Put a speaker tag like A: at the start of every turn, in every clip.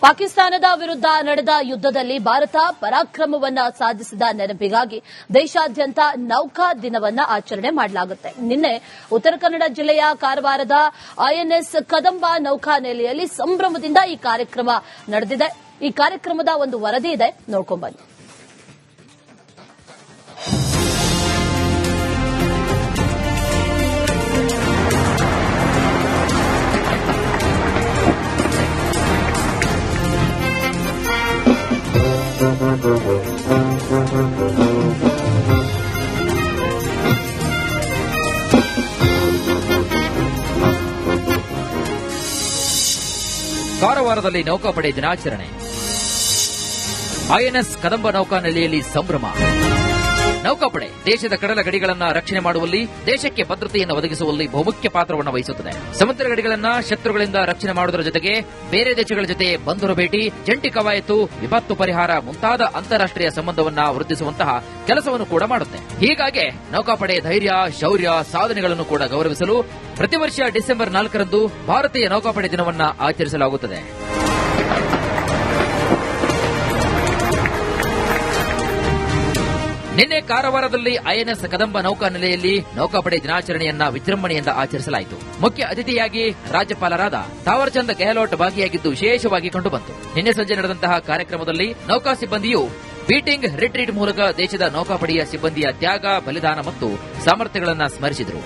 A: ಪಾಕಿಸ್ತಾನದ ವಿರುದ್ಧ ನಡೆದ ಯುದ್ದದಲ್ಲಿ ಭಾರತ ಪರಾಕ್ರಮವನ್ನ ಸಾಧಿಸಿದ ನೆನಪಿಗಾಗಿ ದೇಶಾದ್ಯಂತ ನೌಕಾ ದಿನವನ್ನ ಆಚರಣೆ ಮಾಡಲಾಗುತ್ತೆ. ನಿನ್ನೆ ಉತ್ತರ ಕನ್ನಡ ಜಿಲ್ಲೆಯ ಕಾರವಾರದ ಐಎನ್ಎಸ್ ಕದಂಬ ನೌಕಾನೆಲೆಯಲ್ಲಿ ಸಂಭ್ರಮದಿಂದ ಈ ಕಾರ್ಯಕ್ರಮ ನಡೆದಿದೆ. ಈ ಕಾರ್ಯಕ್ರಮದ ಒಂದು ವರದಿ ಇದೆ, ನೋಡ್ಕೊಂಡು ಬನ್ನಿ.
B: ಕಾರವಾರದಲ್ಲಿ ನೌಕಾಪಡೆ ದಿನಾಚರಣೆ. ಐಎನ್ಎಸ್ ಕದಂಬ ನೌಕಾನೆಲೆಯಲ್ಲಿ ಸಂಭ್ರಮ. ನೌಕಾಪಡೆ ದೇಶದ ಕಡಲ ಗಡಿಗಳನ್ನು ರಕ್ಷಣೆ ಮಾಡುವಲ್ಲಿ, ದೇಶಕ್ಕೆ ಭದ್ರತೆಯನ್ನು ಒದಗಿಸುವಲ್ಲಿ ಬಹುಮುಖ್ಯ ಪಾತ್ರವನ್ನು ವಹಿಸುತ್ತದೆ. ಸಮುದ್ರ ಗಡಿಗಳನ್ನು ಶತ್ರುಗಳಿಂದ ರಕ್ಷಣೆ ಮಾಡುವುದರ ಜೊತೆಗೆ ಬೇರೆ ದೇಶಗಳ ಜೊತೆ ಬಂದರು ಭೇಟಿ, ಜಂಟಿ ಕವಾಯತು, ವಿಪತ್ತು ಪರಿಹಾರ ಮುಂತಾದ ಅಂತಾರಾಷ್ಟೀಯ ಸಂಬಂಧವನ್ನು ವೃದ್ಧಿಸುವಂತಹ ಕೆಲಸವನ್ನು ಕೂಡ ಮಾಡುತ್ತೆ. ಹೀಗಾಗಿ ನೌಕಾಪಡೆ ಧೈರ್ಯ, ಶೌರ್ಯ, ಸಾಧನೆಗಳನ್ನು ಕೂಡ ಗೌರವಿಸಲು ಪ್ರತಿ ವರ್ಷ ಡಿಸೆಂಬರ್ 4ರಂದು ಭಾರತೀಯ ನೌಕಾಪಡೆ ದಿನವನ್ನು ಆಚರಿಸಲಾಗುತ್ತದೆ. ನಿನ್ನೆ ಕಾರವಾರದಲ್ಲಿ ಐಎನ್ಎಸ್ ಕದಂಬ ನೌಕಾನೆಲೆಯಲ್ಲಿ ನೌಕಾಪಡೆ ದಿನಾಚರಣೆಯನ್ನ ವಿಜೃಂಭಣೆಯಿಂದ ಆಚರಿಸಲಾಯಿತು. ಮುಖ್ಯ ಅತಿಥಿಯಾಗಿ ರಾಜ್ಯಪಾಲರಾದ ತಾವರ್ಚಂದ್ ಗೆಹ್ಲೋಟ್ ಭಾಗಿಯಾಗಿದ್ದು ವಿಶೇಷವಾಗಿ ಕಂಡುಬಂತು. ನಿನ್ನೆ ಸಂಜೆ ನಡೆದಂತಹ ಕಾರ್ಯಕ್ರಮದಲ್ಲಿ ನೌಕಾ ಸಿಬ್ಬಂದಿಯು ಬೀಟಿಂಗ್ ರಿಟ್ರೀಟ್ ಮೂಲಕ ದೇಶದ ನೌಕಾಪಡೆಯ ಸಿಬ್ಬಂದಿಯ ತ್ಯಾಗ, ಬಲಿದಾನ ಮತ್ತು ಸಾಮರ್ಥ್ಯಗಳನ್ನು ಸ್ಮರಿಸಿದರು.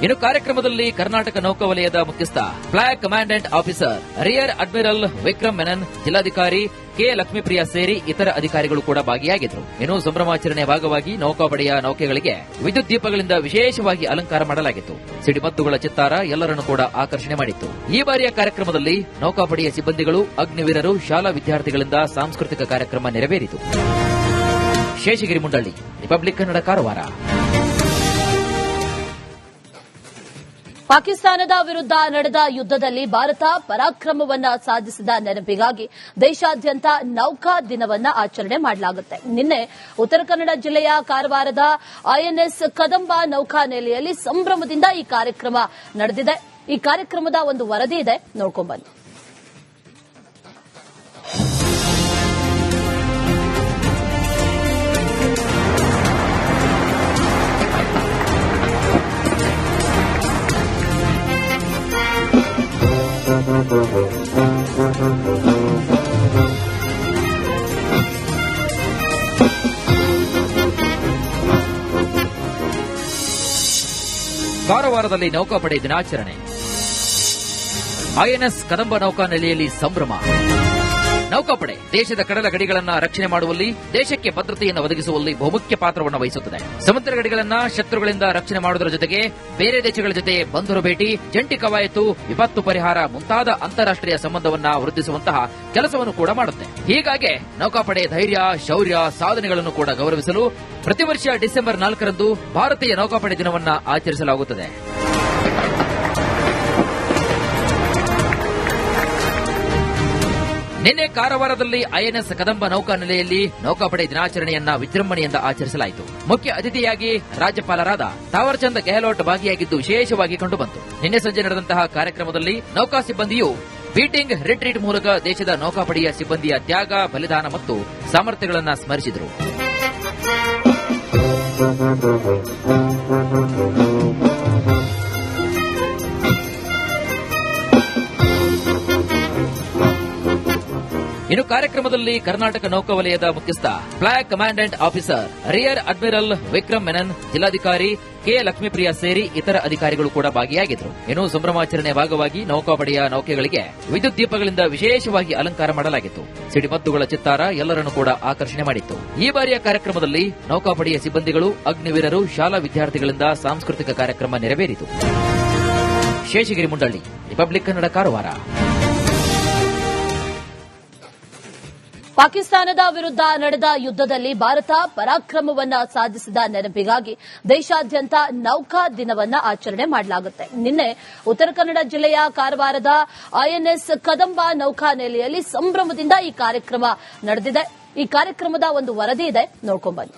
B: ಇನ್ನು ಕಾರ್ಯಕ್ರಮದಲ್ಲಿ ಕರ್ನಾಟಕ ನೌಕಾವಲಯದ ಮುಖ್ಯಸ್ಥ flag commandant officer rear admiral Vikram Menon, ಜಿಲ್ಲಾಧಿಕಾರಿ ಕೆ ಲಕ್ಷ್ಮೀಪ್ರಿಯಾ ಸೇರಿ ಇತರ ಅಧಿಕಾರಿಗಳು ಕೂಡ ಭಾಗಿಯಾಗಿದ್ದರು. ಇನ್ನು ಸಂಭ್ರಮಾಚರಣೆಯ ಭಾಗವಾಗಿ ನೌಕಾಪಡೆಯ ನೌಕೆಗಳಿಗೆ ವಿದ್ಯುತ್ ದೀಪಗಳಿಂದ ವಿಶೇಷವಾಗಿ ಅಲಂಕಾರ ಮಾಡಲಾಗಿತ್ತು. ಸಿಡಿಮದ್ದುಗಳ ಚಿತ್ತಾರ ಎಲ್ಲರನ್ನೂ ಕೂಡ ಆಕರ್ಷಣೆ ಮಾಡಿತ್ತು. ಈ ಬಾರಿಯ ಕಾರ್ಯಕ್ರಮದಲ್ಲಿ ನೌಕಾಪಡೆಯ ಸಿಬ್ಬಂದಿಗಳು, ಅಗ್ನಿವೀರರು, ಶಾಲಾ ವಿದ್ಯಾರ್ಥಿಗಳಿಂದ ಸಾಂಸ್ಕೃತಿಕ ಕಾರ್ಯಕ್ರಮ ನೆರವೇರಿತು. ಶೇಷಗಿರಿ ಮುಂಡಳ್ಳಿ, ರಿಪಬ್ಲಿಕ್ ಕನ್ನಡ, ಕಾರವಾರ.
A: ಪಾಕಿಸ್ತಾನದ ವಿರುದ್ಧ ನಡೆದ ಯುದ್ದದಲ್ಲಿ ಭಾರತ ಪರಾಕ್ರಮವನ್ನ ಸಾಧಿಸಿದ ನೆನಪಿಗಾಗಿ ದೇಶಾದ್ಯಂತ ನೌಕಾ ದಿನವನ್ನ ಆಚರಣೆ ಮಾಡಲಾಗುತ್ತೆ. ನಿನ್ನೆ ಉತ್ತರ ಕನ್ನಡ ಜಿಲ್ಲೆಯ ಕಾರವಾರದ ಐಎನ್ಎಸ್ ಕದಂಬ ನೌಕಾನೆಲೆಯಲ್ಲಿ ಸಂಭ್ರಮದಿಂದ ಈ ಕಾರ್ಯಕ್ರಮ ನಡೆದಿದೆ. ಈ ಕಾರ್ಯಕ್ರಮದ ಒಂದು ವರದಿ ಇದೆ, ನೋಡ್ಕೊಂಡು ಬನ್ನಿ.
B: ಕಾರವಾರದಲ್ಲಿ ನೌಕಾಪಡೆ ದಿನಾಚರಣೆ. ಐಎನ್ಎಸ್ ಕದಂಬ ನೌಕಾನೆಲೆಯಲ್ಲಿ ಸಂಭ್ರಮ. ನೌಕಾಪಡೆ ದೇಶದ ಕಡಲ ಗಡಿಗಳನ್ನು ರಕ್ಷಣೆ ಮಾಡುವಲ್ಲಿ, ದೇಶಕ್ಕೆ ಭದ್ರತೆಯನ್ನು ಒದಗಿಸುವಲ್ಲಿ ಬಹುಮುಖ್ಯ ಪಾತ್ರವನ್ನು ವಹಿಸುತ್ತದೆ. ಸಮುದ್ರ ಗಡಿಗಳನ್ನು ಶತ್ರುಗಳಿಂದ ರಕ್ಷಣೆ ಮಾಡುವುದರ ಜೊತೆಗೆ ಬೇರೆ ದೇಶಗಳ ಜೊತೆ ಬಂದರು ಭೇಟಿ, ಜಂಟಿ ಕವಾಯತು, ವಿಪತ್ತು ಪರಿಹಾರ ಮುಂತಾದ ಅಂತಾರಾಷ್ಟೀಯ ಸಂಬಂಧವನ್ನು ವೃದ್ಧಿಸುವಂತಹ ಕೆಲಸವನ್ನು ಕೂಡ ಮಾಡುತ್ತೆ. ಹೀಗಾಗಿ ನೌಕಾಪಡೆ ಧೈರ್ಯ, ಶೌರ್ಯ, ಸಾಧನೆಗಳನ್ನು ಕೂಡ ಗೌರವಿಸಲು ಪ್ರತಿ ವರ್ಷ ಡಿಸೆಂಬರ್ 4ರಂದು ಭಾರತೀಯ ನೌಕಾಪಡೆ ದಿನವನ್ನು ಆಚರಿಸಲಾಗುತ್ತದೆ. ನಿನ್ನೆ ಕಾರವಾರದಲ್ಲಿ ಐಎನ್ಎಸ್ ಕದಂಬ ನೌಕಾನೆಲೆಯಲ್ಲಿ ನೌಕಾಪಡೆ ದಿನಾಚರಣೆಯನ್ನ ವಿಜೃಂಭಣೆಯಿಂದ ಆಚರಿಸಲಾಯಿತು. ಮುಖ್ಯ ಅತಿಥಿಯಾಗಿ ರಾಜ್ಯಪಾಲರಾದ ತಾವರ್ಚಂದ್ ಗೆಹ್ಲೋಟ್ ಭಾಗಿಯಾಗಿದ್ದು ವಿಶೇಷವಾಗಿ ಕಂಡುಬಂತು. ನಿನ್ನೆ ಸಂಜೆ ನಡೆದಂತಹ ಕಾರ್ಯಕ್ರಮದಲ್ಲಿ ನೌಕಾ ಸಿಬ್ಬಂದಿಯು ಬೀಟಿಂಗ್ ರಿಟ್ರೀಟ್ ಮೂಲಕ ದೇಶದ ನೌಕಾಪಡೆಯ ಸಿಬ್ಬಂದಿಯ ತ್ಯಾಗ, ಬಲಿದಾನ ಮತ್ತು ಸಾಮರ್ಥ್ಯಗಳನ್ನು ಸ್ಮರಿಸಿದರು. ಇನ್ನು ಕಾರ್ಯಕ್ರಮದಲ್ಲಿ ಕರ್ನಾಟಕ ನೌಕಾವಲಯದ ಮುಖ್ಯಸ್ಥ flag commandant officer rear admiral Vikram Menon, ಜಿಲ್ಲಾಧಿಕಾರಿ ಕೆ ಲಕ್ಷ್ಮೀಪ್ರಿಯಾ ಸೇರಿ ಇತರ ಅಧಿಕಾರಿಗಳು ಕೂಡ ಭಾಗಿಯಾಗಿದ್ದರು. ಇನ್ನು ಸಂಭ್ರಮಾಚರಣೆಯ ಭಾಗವಾಗಿ ನೌಕಾಪಡೆಯ ನೌಕೆಗಳಿಗೆ ವಿದ್ಯುತ್ ದೀಪಗಳಿಂದ ವಿಶೇಷವಾಗಿ ಅಲಂಕಾರ ಮಾಡಲಾಗಿತ್ತು. ಸಿಡಿಮದ್ದುಗಳ ಚಿತ್ತಾರ ಎಲ್ಲರನ್ನೂ ಕೂಡ ಆಕರ್ಷಣೆ ಮಾಡಿತ್ತು. ಈ ಬಾರಿಯ ಕಾರ್ಯಕ್ರಮದಲ್ಲಿ ನೌಕಾಪಡೆಯ ಸಿಬ್ಬಂದಿಗಳು, ಅಗ್ನಿವೀರರು, ಶಾಲಾ ವಿದ್ಯಾರ್ಥಿಗಳಿಂದ ಸಾಂಸ್ಕೃತಿಕ ಕಾರ್ಯಕ್ರಮ ನೆರವೇರಿತು. ಶೇಷಗಿರಿ ಮುಂಡಳ್ಳಿ, ರಿಪಬ್ಲಿಕ್ ಕನ್ನಡ, ಕಾರವಾರ.
A: ಪಾಕಿಸ್ತಾನದ ವಿರುದ್ಧ ನಡೆದ ಯುದ್ದದಲ್ಲಿ ಭಾರತ ಪರಾಕ್ರಮವನ್ನ ಸಾಧಿಸಿದ ನೆನಪಿಗಾಗಿ ದೇಶಾದ್ಯಂತ ನೌಕಾ ದಿನವನ್ನ ಆಚರಣೆ ಮಾಡಲಾಗುತ್ತೆ. ನಿನ್ನೆ ಉತ್ತರ ಕನ್ನಡ ಜಿಲ್ಲೆಯ ಕಾರವಾರದ ಐಎನ್ಎಸ್ ಕದಂಬ ನೌಕಾನೆಲೆಯಲ್ಲಿ ಸಂಭ್ರಮದಿಂದ ಈ ಕಾರ್ಯಕ್ರಮ ನಡೆದಿದೆ. ಈ ಕಾರ್ಯಕ್ರಮದ ಒಂದು ವರದಿ ಇದೆ, ನೋಡ್ಕೊಂಡ್ಬನ್ನಿ.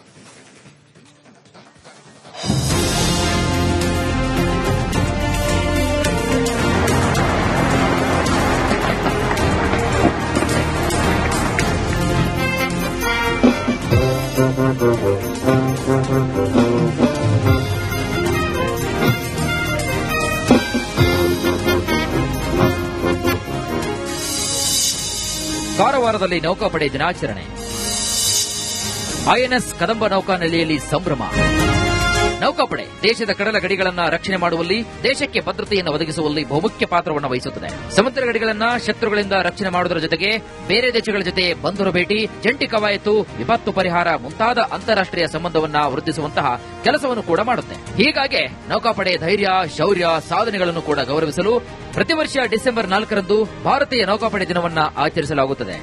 B: ಕಾರವಾರದಲ್ಲಿ ನೌಕಾಪಡೆ ದಿನಾಚರಣೆ. ಐಎನ್ಎಸ್ ಕದಂಬ ನೌಕಾನೆಲೆಯಲ್ಲಿ ಸಂಭ್ರಮ. ನೌಕಾಪಡೆ ದೇಶದ ಕಡಲ ಗಡಿಗಳನ್ನು ರಕ್ಷಣೆ ಮಾಡುವಲ್ಲಿ, ದೇಶಕ್ಕೆ ಭದ್ರತೆಯನ್ನು ಒದಗಿಸುವಲ್ಲಿ ಬಹುಮುಖ್ಯ ಪಾತ್ರವನ್ನು ವಹಿಸುತ್ತದೆ. ಸಮುದ್ರ ಗಡಿಗಳನ್ನು ಶತ್ರುಗಳಿಂದ ರಕ್ಷಣೆ ಮಾಡುವುದರ ಜೊತೆಗೆ ಬೇರೆ ದೇಶಗಳ ಜೊತೆ ಬಂಧುರ ಭೇಟಿ, ಜಂಟಿ ಕವಾಯತು, ವಿಪತ್ತು ಪರಿಹಾರ ಮುಂತಾದ ಅಂತಾರಾಷ್ಟ್ರೀಯ ಸಂಬಂಧವನ್ನು ವೃದ್ಧಿಸುವಂತಹ ಕೆಲಸವನ್ನು ಕೂಡ ಮಾಡುತ್ತೆ. ಹೀಗಾಗಿ ನೌಕಾಪಡೆ ಧೈರ್ಯ, ಶೌರ್ಯ, ಸಾಧನೆಗಳನ್ನು ಕೂಡ ಗೌರವಿಸಲು ಪ್ರತಿ ವರ್ಷ ಡಿಸೆಂಬರ್ 4ರಂದು ಭಾರತೀಯ ನೌಕಾಪಡೆ ದಿನವನ್ನು ಆಚರಿಸಲಾಗುತ್ತದೆ.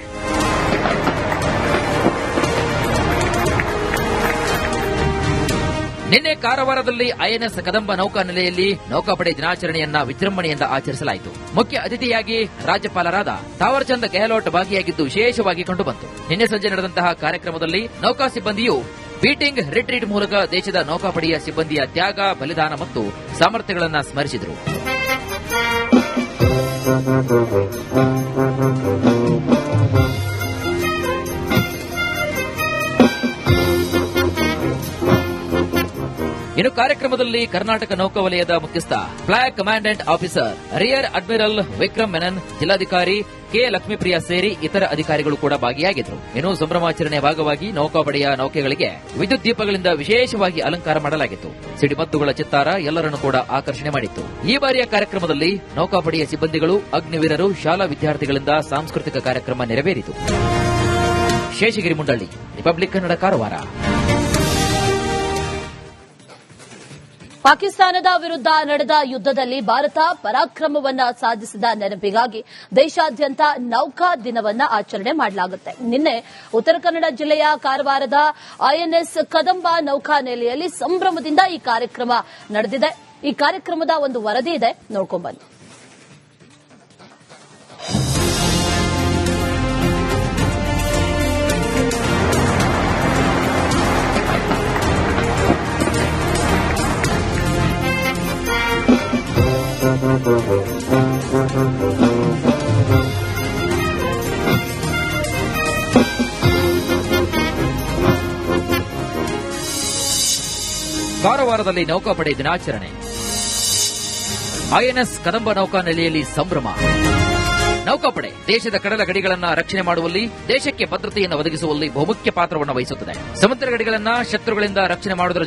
B: ನಿನ್ನೆ ಕಾರವಾರದಲ್ಲಿ ಐಎನ್ಎಸ್ ಕದಂಬ ನೌಕಾನೆಲೆಯಲ್ಲಿ ನೌಕಾಪಡೆ ದಿನಾಚರಣೆಯನ್ನ ವಿಜೃಂಭಣೆಯಿಂದ ಆಚರಿಸಲಾಯಿತು. ಮುಖ್ಯ ಅತಿಥಿಯಾಗಿ ರಾಜ್ಯಪಾಲರಾದ ತಾವರ್ಚಂದ್ ಗೆಹ್ಲೋಟ್ ಭಾಗಿಯಾಗಿದ್ದು ವಿಶೇಷವಾಗಿ ಕಂಡುಬಂತು. ನಿನ್ನೆ ಸಂಜೆ ನಡೆದಂತಹ ಕಾರ್ಯಕ್ರಮದಲ್ಲಿ ನೌಕಾ ಸಿಬ್ಬಂದಿಯು ಬೀಟಿಂಗ್ ರಿಟ್ರೀಟ್ ಮೂಲಕ ದೇಶದ ನೌಕಾಪಡೆಯ ಸಿಬ್ಬಂದಿಯ ತ್ಯಾಗ, ಬಲಿದಾನ ಮತ್ತು ಸಾಮರ್ಥ್ಯಗಳನ್ನು ಸ್ಮರಿಸಿದರು. ಇನ್ನು ಕಾರ್ಯಕ್ರಮದಲ್ಲಿ ಕರ್ನಾಟಕ ನೌಕಾವಲಯದ ಮುಖ್ಯಸ್ಥ flag commandant officer rear admiral Vikram Menon, ಜಿಲ್ಲಾಧಿಕಾರಿ ಕೆ ಲಕ್ಷ್ಮೀಪ್ರಿಯ ಸೇರಿ ಇತರ ಅಧಿಕಾರಿಗಳು ಕೂಡ ಭಾಗಿಯಾಗಿದ್ದರು. ಇನ್ನು ಸಂಭ್ರಮಾಚರಣೆಯ ಭಾಗವಾಗಿ ನೌಕಾಪಡೆಯ ನೌಕೆಗಳಿಗೆ ವಿದ್ಯುತ್ ದೀಪಗಳಿಂದ ವಿಶೇಷವಾಗಿ ಅಲಂಕಾರ ಮಾಡಲಾಗಿತ್ತು. ಸಿಡಿಮದ್ದುಗಳ ಚಿತ್ತಾರ ಎಲ್ಲರನ್ನೂ ಕೂಡ ಆಕರ್ಷಣೆ ಮಾಡಿತ್ತು. ಈ ಬಾರಿಯ ಕಾರ್ಯಕ್ರಮದಲ್ಲಿ ನೌಕಾಪಡೆಯ ಸಿಬ್ಬಂದಿಗಳು, ಅಗ್ನಿವೀರರು, ಶಾಲಾ ವಿದ್ಯಾರ್ಥಿಗಳಿಂದ ಸಾಂಸ್ಕೃತಿಕ ಕಾರ್ಯಕ್ರಮ ನೆರವೇರಿತು. ಶೇಷಗಿರಿ ಮುಂಡಳ್ಳಿ, ರಿಪಬ್ಲಿಕ್ ಕನ್ನಡ, ಕಾರವಾರ.
A: ಪಾಕಿಸ್ತಾನದ ವಿರುದ್ಧ ನಡೆದ ಯುದ್ದದಲ್ಲಿ ಭಾರತ ಪರಾಕ್ರಮವನ್ನ ಸಾಧಿಸಿದ ನೆನಪಿಗಾಗಿ ದೇಶಾದ್ಯಂತ ನೌಕಾ ದಿನವನ್ನ ಆಚರಣೆ ಮಾಡಲಾಗುತ್ತೆ. ನಿನ್ನೆ ಉತ್ತರ ಕನ್ನಡ ಜಿಲ್ಲೆಯ ಕಾರವಾರದ ಐಎನ್ಎಸ್ ಕದಂಬ ನೌಕಾನೆಲೆಯಲ್ಲಿ ಸಂಭ್ರಮದಿಂದ ಈ ಕಾರ್ಯಕ್ರಮ ನಡೆದಿದೆ. ಈ ಕಾರ್ಯಕ್ರಮದ ಒಂದು ವರದಿ ಇದೆ, ನೋಡ್ಕೊಂಡ್ಬನ್ನಿ.
B: ಕಾರವಾರದಲ್ಲಿ ನೌಕಾಪಡೆ ದಿನಾಚರಣೆ. ಐಎನ್ಎಸ್ ಕದಂಬ ನೌಕಾನೆಲೆಯಲ್ಲಿ ಸಂಭ್ರಮ. ನೌಕಾಪಡೆ ದೇಶದ ಕಡಲ ಗಡಿಗಳನ್ನು ರಕ್ಷಣೆ ಮಾಡುವಲ್ಲಿ, ದೇಶಕ್ಕೆ ಭದ್ರತೆಯನ್ನು ಒದಗಿಸುವಲ್ಲಿ ಬಹುಮುಖ್ಯ ಪಾತ್ರವನ್ನು ವಹಿಸುತ್ತದೆ. ಸಮುದ್ರ ಗಡಿಗಳನ್ನು ಶತ್ರುಗಳಿಂದ ರಕ್ಷಣೆ ಮಾಡುವುದರ